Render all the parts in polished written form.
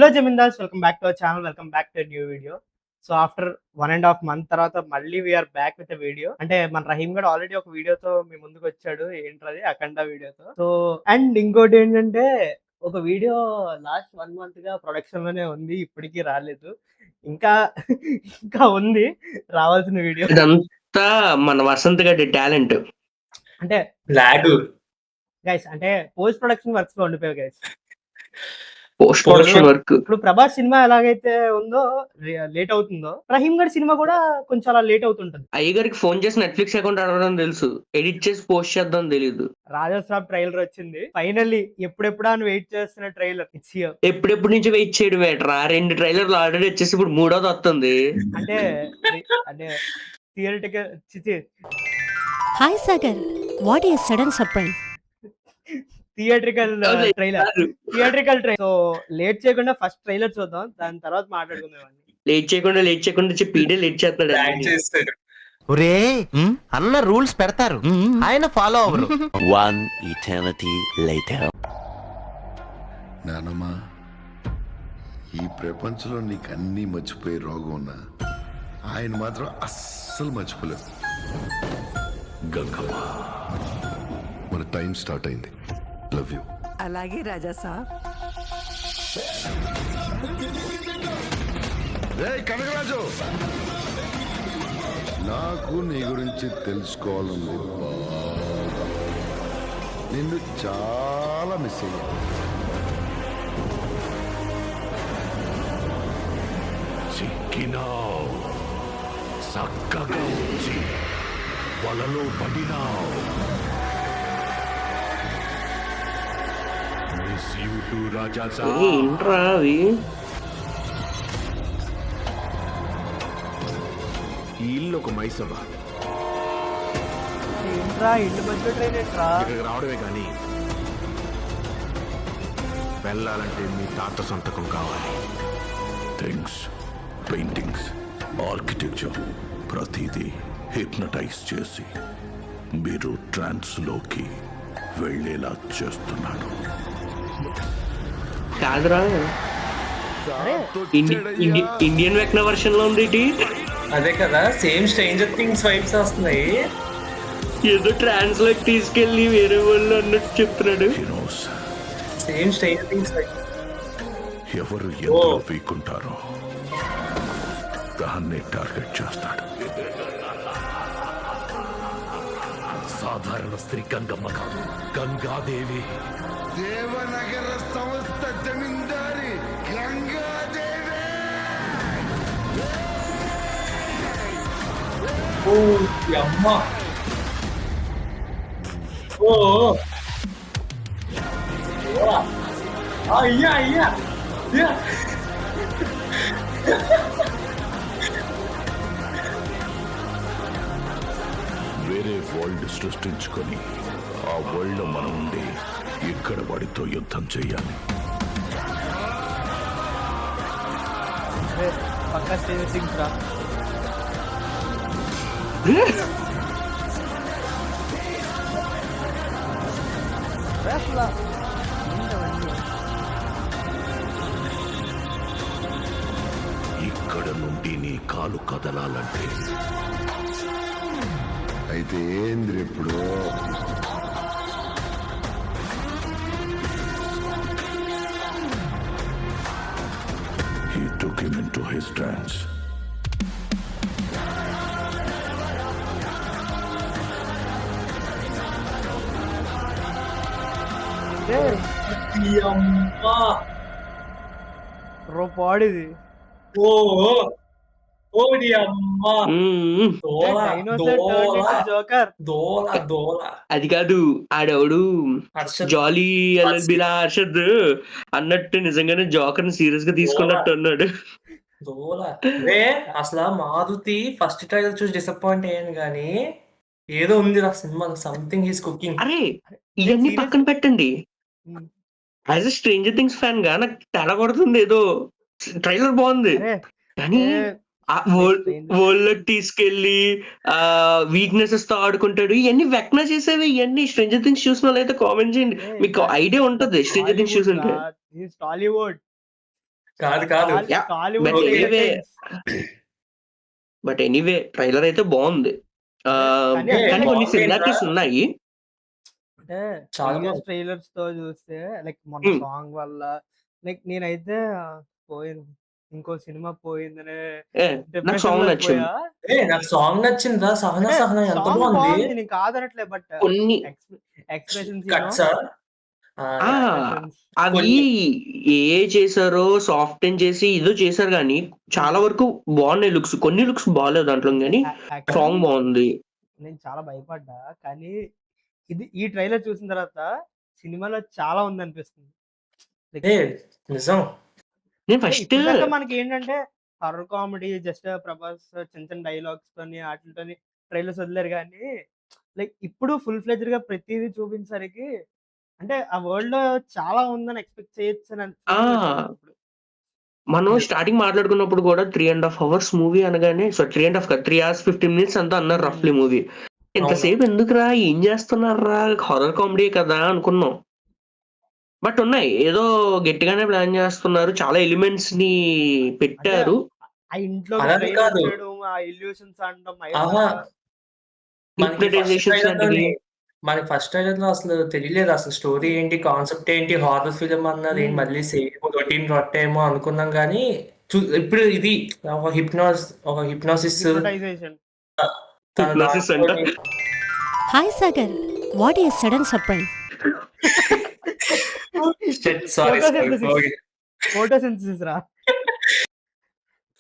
Hello zamindars, welcome back to our channel. Welcome back to new video. So after 1.5 month తర్వాత మళ్ళీ we are back with video. అంటే మన రహీం గడ్ already ఒక వీడియోతో మీ ముందుకు వచ్చాడు. ఏంటది అఖండ వీడియోతో. సో అండ్ ఇంకోటి ఏంటంటే ఒక వీడియో లాస్ట్ 1 month గా ప్రొడక్షన్ లోనే ఉంది, ఇప్పటికీ రాలేదు. ఇంకా ఇంకా ఉంది రావాల్సిన వీడియో. ఇదంతా మన వసంత్ గడి టాలెంట్. అంటే లాగు గైస్, అంటే పోస్ట్ ప్రొడక్షన్ వర్క్స్ లో ఉండిపోయావు గైస్. Post production work. ఇప్పుడు ప్రభాస్ సినిమా ఎలాగైతే ఉందో లేట్ అవుతుందో, రహీం గడ్ సినిమా కూడా కొంచెం అలా లేట్ అవుతుంటది. అయ్యగారికి ఫోన్ చేసి నెట్ఫ్లిక్స్ అకౌంట్ అడగడం తెలుసు, ఎడిట్ చేసి పోస్ట్ చేద్దాం తెలియదు. రాజాసాబ్ ట్రైలర్ వచ్చింది ఫైనల్లీ. ఎప్పుడెప్పుడా అని వెయిట్ చేస్తున్న ట్రైలర్ ఇట్స్ హియర్. ఎప్పుడెప్పుడు నుంచి వెయిట్ చేయడం వేటరా, 2 ట్రైలర్లు ఆల్రెడీ వచ్చేసి ఇప్పుడు 3వ వస్తుంది. అంటే అంటే theoretical hi Sagar, what is sudden surprise? Theatrical trailer. So late చేయకుండా ఫస్ట్ ట్రైలర్ చూద్దాం, దాని తర్వాత మాట్లాడుకుందాం. లేట్ చేయకుండా చెప్పి లేట్ చేస్తున్నాడు. ఒరే అన్న రూల్స్ పెడతారు, ఆయన ఫాలో అవ్వరు. One eternity later. నానమ్మా, ఈ ప్రపంచంలో నీకు అన్నీ మర్చిపోయే రోగం ఉన్నా ఆయన మాత్రం అస్సలు మర్చిపోలేదు. గంగమ్మ, మన టైం స్టార్ట్ అయింది. Love you. అలాగే రాజా సాబ్. కనకరాజు, నాకు నీ గురించి తెలుసుకోవాలని నిన్ను చాలా మిస్ అయ్యా. చిక్కినావు, చక్కగా వచ్చి వలలో పడినావు. మిస్ యూ టు రాజా సాబ్. ఏంట్రా అవి? ఈ ఇల్లు ఒక మైసభ. ఏంట్రా ఇల్లు మధ్య ట్రైన్ ఏంట్రా? ఇక్కడికి రావడమే కానీ వెళ్ళాలంటే మీ తాత సంతకం కావాలి. థింగ్స్, పెయింటింగ్స్, ఆర్కిటెక్చర్ ప్రతిదీ హిప్నటైజ్ చేసి మీరు ట్రాన్స్లోకి వెళ్ళేలా చేస్తున్నాడు. కాదురా, ఇండియన్ వెక్న వర్షన్ లో ఉంది ఇది. అదే కదా, సేమ్ స్ట్రేంజర్ థింగ్స్ వైబ్స్ వస్తున్నాయి. ఏదో ట్రాన్స్లోకి తీసుకెళ్లి వేరే వాళ్ళు అన్నట్టు చెప్తున్నాడు. Same stranger things vibes. ఎవరు ఎందులో వీకుంటారో దాన్ని టార్గెట్ చేస్తాడు. సాధారణ స్త్రీ గంగమ్మ కాదు, గంగాదేవి. దేవనగర సంస్థ జమీందారి గంగాదేవి. ఓ అమ్మ, ఓ అయ్యా అయ్యా. వేరే వరల్డ్ సృష్టించుకొని ఆ వరల్డ్ మనం ఉండి ఇక్కడ వాడితో యుద్ధం చేయాలి. పక్కా స్ట్రేంజర్ థింగ్స్ రా. ఇక్కడ నుండి నీ కాలు కదలాలంటే అయితే ఏంద్రి ఇప్పుడు he took him into his trance. పాడిది. ఓ ఓడి అమ్మ, జోకర్. అది కాదు, ఆడెవడు జాలీ ఎల్ఎల్బిలా హర్షద్ అన్నట్టు నిజంగానే జోకర్ ని సీరియస్ గా తీసుకున్నట్టు అన్నాడు. అసలు మారుతి ఫస్ట్ ట్రైలర్ చూసి డిసప్పాయింట్ అయ్యాను కానీ ఏదో ఉంది నా సినిమా, సంథింగ్ ఈస్ కుకింగ్. అరే ఇవన్నీ పక్కన పెట్టండి, as a stranger things fan గా నాకు తేడా కొడుతుంది. ఏదో ట్రైలర్ బాగుంది కానీ వరల్డ్ లోకి తీసుకెళ్లి వీక్నెసెస్ తో ఆడుకుంటాడు. ఇవన్నీ వెక్నా చేసేవి. ఇవన్నీ స్ట్రేంజర్ థింగ్స్ చూసిన వాళ్ళైతే కామెంట్ చేయండి, మీకు ఐడియా ఉంటది స్ట్రేంజర్ థింగ్స్ చూసుంటే. టాలీవుడ్ కాదు కాదు Yeah, Kollywood but anyway, trailer అయితే బాగుంది. కానీ అంటే కానీ కొన్ని బాగుంది సిమిలారిటీస్ ఉన్నాయి. అంటే చాలా ప్రీవియస్ బాగుంది. ట్రైలర్స్ తో చూస్తే లైక్ మొన్న హ్మ్. సాంగ్ వల్ల లైక్ నేనైతే పోయింది ఇంకో సినిమా పోయిందనే నాకు డిప్రెషన్ సాంగ్ లోకి నచ్చింది. పోయా. నాకు సాంగ్ నచ్చిందా సహనా అంటే సహనా ఎంత సాంగ్ బాగుంది బాగుంది, నేను కాదనట్లే, బట్ కొన్ని ఎక్స్ప్రెషన్స్ కట్సా ఆ! అవి కొన్ని ఏ చేశారో సాఫ్టెన్ చేసి ఏదో చేశారు గానీ, చాలా వరకు బాగున్నాయి లుక్స్. కొన్ని లుక్స్ బాలేదు దాంట్లో గానీ, యాక్చువల్లీ సాంగ్ బాగుంది. నేను చాలా భయపడ్డా, కానీ ఈ ట్రైలర్ చూసిన తర్వాత సినిమాలో చాలా ఉంది అనిపిస్తుంది. ఏ నిజం నేను ఫస్ట్ ఇప్పటిదాకా మనకి ఏంటంటే హారర్ కామెడీ జస్ట్ ప్రభాస్ చిన్న చిన్న డైలాగ్స్ తోని వాటితోని ట్రైలర్స్ వదిలేరు, కానీ లైక్ ఇప్పుడు ఫుల్ ఫ్లెజ్డ్ గా ప్రతిదీ చూపించడానికి అంటే ఆ వరల్డ్ లో చాలా ఉందని ఎక్స్పెక్ట్ చేయొచ్చు అని ఆ! ఇప్పుడు. మనం స్టార్టింగ్ మాట్లాడుకున్నప్పుడు కూడా 3.5 అవర్స్ మూవీ అనగానే 3 కాదు 3 అవర్స్ 15 మినిట్స్ అంతా అన్నారు రఫ్లీ మూవీ. ఇంతసేపు ఎందుకురా ఏం చేస్తున్నారా హారర్ కామెడీ కదా అనుకున్నాం. బట్ ఉన్నాయి. ఏదో గట్టిగానే ప్లాన్ చేస్తున్నారు. చాలా ఎలిమెంట్స్ ని అంటే పెట్టారు. ఆ ఇంట్లోకి అలానే ట్రైన్ కాదు వచ్చేయడం, ఆ ఇల్యూషన్స్ అనడం, ఆహా మనకి ఫస్ట్ హిప్నటైజేషన్స్ లాంటివి. ఫస్ట్ ట్రైలర్ లో అసలు తెలియలేదు అసలు స్టోరీ ఏంటి కాన్సెప్ట్ ఏంటి హారర్ ఫిల్మ్ అన్నది ఏంటి మళ్ళీ సేమ్ రొటీన్ రొట్టేమో అనుకున్నాం కానీ ఇప్పుడు ఇది ఒక హిప్నోసిస్ హిప్నటైజేషన్. తన హిప్నోసిస్ అంట. దాంట్లోని Hi Sagar, what a sudden surprise. Sorry photosynthesis రా.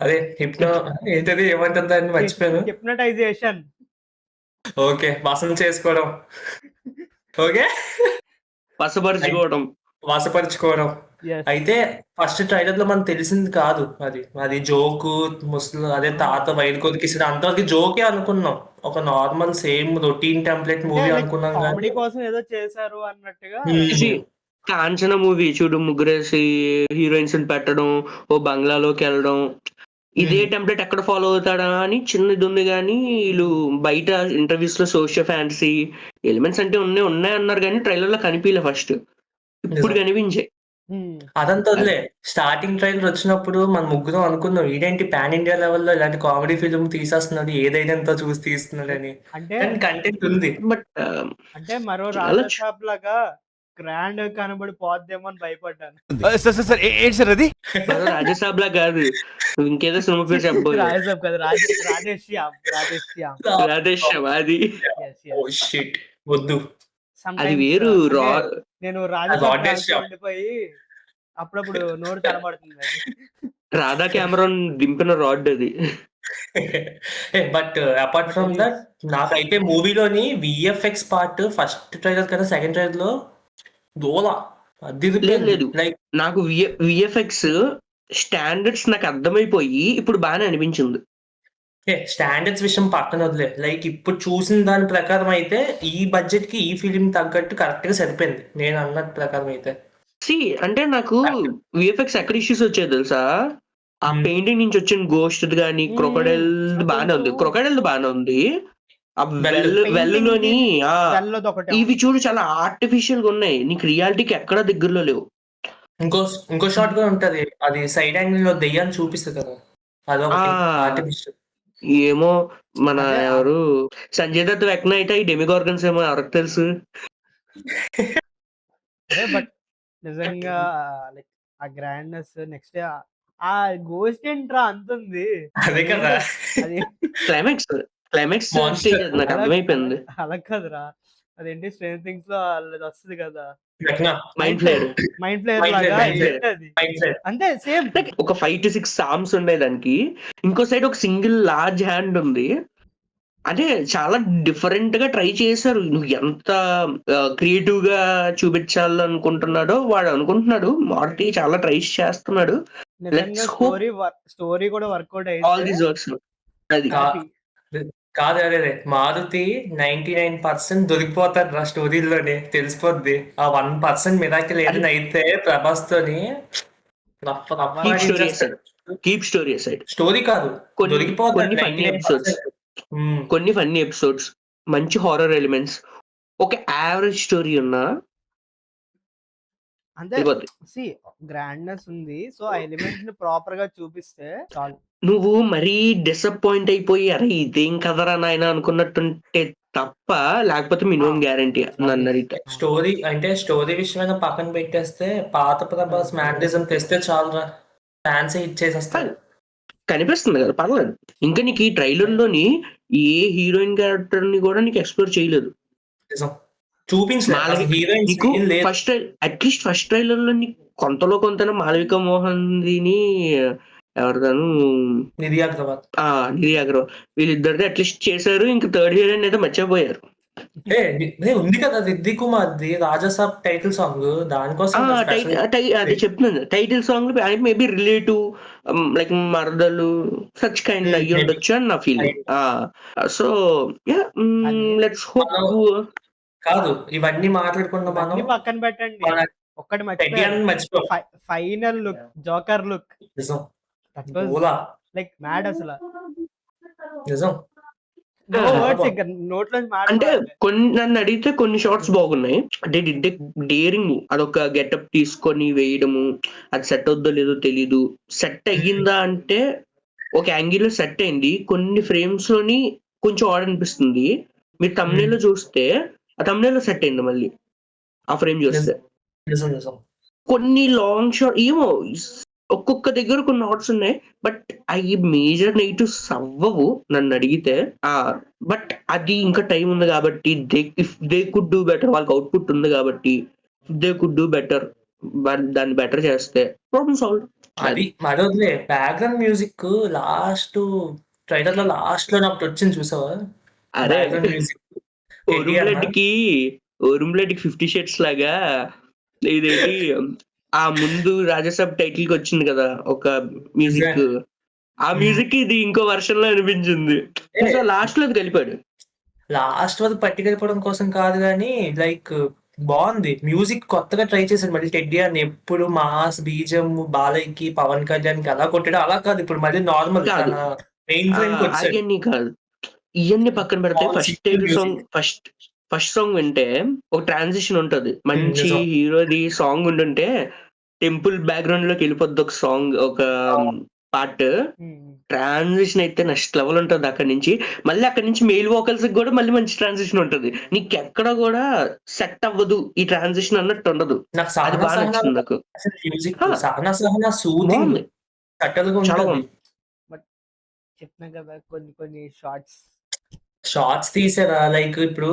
అదే ఏంటది ఏమంటుంది దాన్ని మర్చిపోయాను. హిప్నటైజేషన్. ఓకే వసం చేసుకోవడం ఓకే వశపరుచుకోవడం. వశపరుచుకోవడం. Yes. అయితే ఫస్ట్ ట్రైలర్ లో మనకు తెలిసింది కాదు అది జోకు అదే తాత వైర్ కొరికిసిన అంతవరకు జోకే అనుకున్నాం. ఒక normal same routine template movie అనుకున్నాం కామెడీ కానీ కోసం ఏదో చేశారు అన్నట్టుగా. కాంచన మూవీ చూడు ముగ్గురేసి హీరోయిన్స్ పెట్టడం, ఓ బంగ్లాలోకి వెళ్ళడం, ఇదే టెంప్లెట్ ఎక్కడ ఫాలో అవుతాడా అని చిన్నది ఉంది కానీ వీళ్ళు బయట ఇంటర్వ్యూస్ లో సోషల్ ఫ్యాంటసీ ఎలిమెంట్స్ అంటే ఉన్నాయి అన్నారు కానీ ట్రైలర్ లో కనిపించలే ఫస్ట్. ఇప్పుడు కనిపించాయి. అదంతా వదిలే స్టార్టింగ్ ట్రైలర్ వచ్చినప్పుడు మన ముగ్గురం అనుకున్నాం ఇదేంటి పాన్ ఇండియా లెవెల్లో ఇలాంటి కామెడీ ఫిల్మ్ తీసేస్తున్నాడు ఏదైనా చూసి తీస్తున్నాడు అని. అంటే కంటెంట్ ఉంది బట్ అంటే మరో చాలా రాజాసాబ్ లాగా గ్రాండ్ కనబడి పోద్దేమో అని భయపడ్డాను. సార్ ఏంటి సార్ అది? రాజసాబ్ లా కాదు, నువ్వు ఇంకేదో సినిమా పేరు చెప్పబోయే. రాజాసాబ్ కదా, రాజేష్ శ్యామ్. రాధేష్ అది Yes, yes. షిట్ వద్దు అది Sometimes, వేరు. అంటే నేను రాజాసాబ్ రాజేష్ శ్యామ్. ఉండిపోయి అప్పుడప్పుడు నోరు తడబడుతుంది అది. రాధా కెమెరాన్ దింపిన రాడ్ అది. బట్ అపార్ట్ ఫ్రమ్ దట్ నాకైతే మూవీలోని విఎఫ్ఎక్స్ పార్ట్ ఫస్ట్ ట్రైలర్ కన్నా సెకండ్ ట్రైలర్ లో దోలా అది లేదు. లైక్ నాకు విఎఫ్ఎక్స్ స్టాండర్డ్స్ నాకు అర్థమైపోయి ఇప్పుడు బాగానే అనిపించింది. స్టాండర్డ్స్ విషయం పక్కన వదిలే లైక్ ఇప్పుడు చూసిన దాని ప్రకారం అయితే ఈ బడ్జెట్ కి ఈ ఫిలిం తగ్గట్టు కరెక్ట్ గా సరిపోయింది నేను అన్న ప్రకారం అయితే. అంటే నాకు విఎఫ్ఎక్స్ ఎక్కడ ఇష్యూస్ వచ్చాయి తెలుసా? ఆ పెయింటింగ్ నుంచి వచ్చిన గోస్ట్ గానీ క్రొకడైల్ బాగానే ఉంది. క్రొకడైల్ బాగానే ఉంది. ఆ వెల్లులోని తెల్లది ఒకటి. ఇవి చూడు చాలా ఆర్టిఫిషియల్ గా ఉన్నాయి. నీకు రియాలిటీకి ఎక్కడా దగ్గరలో లేవు. ఇంకో షాట్ కూడా ఉంటది అది సైడ్ యాంగిల్ లో దెయ్యాన్ని చూపిస్తుంది కదా అదొకటి ఆర్టిఫిషియల్. ఏమో మన ఎవరు సంజయ్ దత్ వెక్న అయితే ఈ డెమిగార్గన్స్ ఏమో ఎవరికి తెలుసు. బట్ నిజంగా లైక్ ఆ గ్రాండ్నెస్ నెక్స్ట్ ఆ గోస్ట్ ఏంట్రా అంతుంది. అదే కదా అది క్లైమాక్స్ స్టేజ్ అది నాకు అర్థమైపోయింది. అలా కాదురా, అదేంటి స్ట్రేంజర్ థింగ్స్ లో అది వస్తుంది కదా మైండ్ ఫ్లేర్ లాగా Mind Flayer. ఏంటది? అంతే సేమ్. ఒక 5 to 6 సామ్స్ ఉన్నాయి దానికి. ఇంకో సైడ్ ఒక సింగిల్ లార్జ్ హ్యాండ్ ఉంది. అంటే చాలా డిఫరెంట్ గా ట్రై చేశారు. నువ్వు ఎంత క్రియేటివ్ గా చూపించాలనుకుంటున్నాడో వాడు అనుకుంటున్నాడు. మార్టీ చాలా ట్రై చేస్తున్నాడు. నిజంగా స్టోరీ కూడా వర్కౌట్ ఆల్ దీస్ వర్క్స్ అది కాదు అదే మారుతి 99% దొరికిపోతాడు రా స్టోరీలోనే తెలిసిపోద్ది. ఆ 1% మిరాకిల్ ఏదైనా అయితే ప్రభాస్ తోని కీప్ స్టోరీ అసైడ్ స్టోరీ కాదు దొరికిపోతాడు. కొన్ని ఫన్నీ ఎపిసోడ్స్ మంచి హారర్ ఎలిమెంట్స్ ఒక యావరేజ్ స్టోరీ ఉన్నా అంతే. వెళ్ళిపోద్ది. సి గ్రాండ్‌నెస్ ఉంది. సో, ఆ ఎలిమెంట్‌ని ప్రాపర్‌గా చూపిస్తే చాలు. నువ్వు మరీ డిసప్పాయింట్ అయిపోయి అరే ఇదేం కదరా నాయనా అనుకున్నట్టుంటే తప్ప లేకపోతే మినిమం గ్యారంటీ నన్ను అడిగితే. స్టోరీ విషయమైనా పక్కన పెట్టేస్తే పాత ప్రభాస్ మ్యాగ్నిజం తెస్తే చాలురా, ఫ్యాన్స్ హిట్ చేసేస్తారు. కనిపిస్తుంది కదా, పర్లేదు. ఇంకా నీకు ఈ ట్రైలర్ లోని ఏ హీరోయిన్ క్యారెక్టర్ ని కూడా నీకు ఎక్స్ప్లోర్ చేయలేదు. నిజం. చూపించలేదు. మాలవిక హీరోయిన్స్ నీకు ఏం లేదు. అట్లీస్ట్ ఫస్ట్ ట్రైలర్ లో నీకు కొంతలో కొంత మాలవిక మోహన్ దిని ఎవరిదాను నిధి అగర్వాల్. నిధి అగర్వాల్ వీళ్ళిద్దరిది అట్లీస్ట్ చేశారు. ఇంకా థర్డ్ హీరోయిన్ అయితే మర్చిపోయారు. ఉంది కదా రిద్ది కుమార్ది రాజాసాబ్ టైటిల్ సాంగ్, దానికోసం అది చెప్తున్నాను title song maybe relative like మరదలు సచ్ కైండ్ అయ్యి ఉండొచ్చు అని నా ఫీలింగ్. So let's hope. కాదు ఇవన్నీ మాట్లాడుకున్న మనం ఇవన్నీ పక్కన పెట్టండి. మన ఒక్కటి టెడ్డీ అని మర్చిపో. ఫైనల్ లుక్, జోకర్ లుక్ నిజం. That was Ola. Like mad అసల. నిజం. నో వర్డ్స్ ఇంకా నోట్లోంచి మాట అంటే రావట్లే. నన్ను అడిగితే కొన్ని షార్ట్స్ బాగున్నాయి. అంటే డేరింగ్ అదొక గెటప్ తీసుకొని వేయడము, అది సెట్ అవుద్దో లేదో తెలీదు. సెట్ అయ్యిందా అంటే ఒక యాంగిల్ లో సెట్ అయింది. కొన్ని ఫ్రేమ్స్ లోని కొంచెం ఆడ్ అనిపిస్తుంది. మీరు thumbnail లో చూస్తే ఆ thumbnail లో సెట్ అయింది మళ్ళీ ఆ ఫ్రేమ్ చూస్తే. నిజం. నిజం. కొన్ని లాంగ్ షాట్ ఏమో ఒక్కొక్క దగ్గర కొన్ని ఆర్ట్స్ ఉన్నాయి. బట్ అవి మేజర్ నెగిటివ్స్ అవ్వవు నన్ను అడిగితే. బట్ అది ఇంకా టైం ఉంది కాబట్టి if they could do better, వాళ్ళకి అవుట్పుట్ ఉంది కాబట్టి దే కుడ్ డూ బెటర్, దాన్ని బెటర్ చేస్తే ప్రాబ్లమ్ సాల్వ్. అది మరి వదిలే. బ్యాక్గ్రౌండ్ మ్యూజిక్ లాస్ట్ ట్రైలర్ లో లాస్ట్ లో నాకు వచ్చింది చూసావా? అరే బ్యాక్గ్రౌండ్ మ్యూజిక్ ఓరుంబ్లెడ్కి 50 షేడ్స్ లాగా ఇదేంటి ఆ ముందు రాజాసాబ్ టైటిల్ కి వచ్చింది కదా ఒక మ్యూజిక్. ఆ మ్యూజిక్ ఇది ఇంకో వర్షన్ లో అనిపించింది. లాస్ట్ లో అది కలిపాడు. లాస్ట్ వరకు పట్టుకెళ్ళిపోవడం కోసం కాదు కానీ లైక్ బాగుంది మ్యూజిక్. కొత్తగా ట్రై చేశాడు మళ్ళీ టెడ్డీ అని. ఎప్పుడు మాస్ బీజం బాలయ్యకి పవన్ కళ్యాణ్ కి అలా కొట్టాడు, అలా కాదు. ఇప్పుడు మళ్ళీ నార్మల్ కాదు. తన మెయిన్ ఫ్రేమ్ కి వచ్చాడు. అవన్నీ కాదు, ఇవన్నీ పక్కన పెడితే All first simple title music. Song first song వింటే ఒక ట్రాన్సిషన్ ఉంటది. మంచి నిజం. హీరోది సాంగ్ ఉంటుంటే టెంపుల్ బ్యాక్గ్రౌండ్ లోకి వెళ్ళిపోద్ది ఒక సాంగ్, ఒక పార్ట్. ట్రాన్సిషన్ అయితే నెక్స్ట్ లెవెల్ ఉంటది. అక్కడి నుంచి మళ్ళీ అక్కడి నుంచి మెయిల్ వోకల్స్ కూడా మళ్ళీ మంచి ట్రాన్సిషన్ ఉంటది. నీకు ఎక్కడ కూడా సెట్ అవ్వదు ఈ ట్రాన్సిషన్ అన్నట్టు ఉండదు. నాకు అది సహనా బాగా నచ్చింది నాకు. మ్యూజిక్ హా, సహనా సూదింగ్ బాగుంది, సటల్ గా చాలా ఉంటుంది. బాగుంది. చెప్పినా కదా కొన్ని షార్ట్స్ తీసారా లైక్ ఇప్పుడు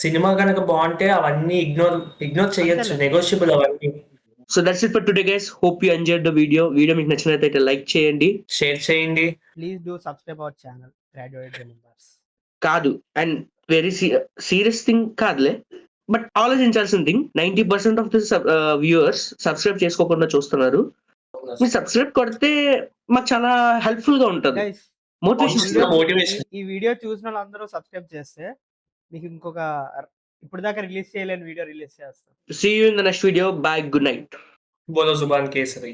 సినిమా కనుక బాగుంటే అవన్నీ ఇగ్నోర్ చేయొచ్చు, అంతేలే. నెగోషియబుల్ అవన్నీ. So that's it for today guys. Hope you enjoyed the video మీకు నచ్చినట్లయితే లైక్ చేయండి, షేర్ చేయండి. Please do subscribe our channel graduate members. కాదు అండ్ వెరీ సీరియస్ థింగ్ కాదులే, బట్ ఆలోచించాల్సిన thing 90% of this viewers subscribe చేసుకోకుండా చూస్తున్నారు. మీరు సబ్స్క్రైబ్ కొడితే మాకు చాలా హెల్ప్ఫుల్ గా ఉంటుంది, గైస్ మోటివేషన్. మోటివేషన్. ఈ వీడియో చూసిన వాళ్ళందరూ సబ్స్క్రైబ్ చేస్తే మీకు ఇంకొక ఇప్పుడు దాకా రిలీజ్ చేయలేని వీడియో రిలీజ్ చేస్తాం. See you in the next video. Bye. Good night. బోలో జుబాన్ కేసరి.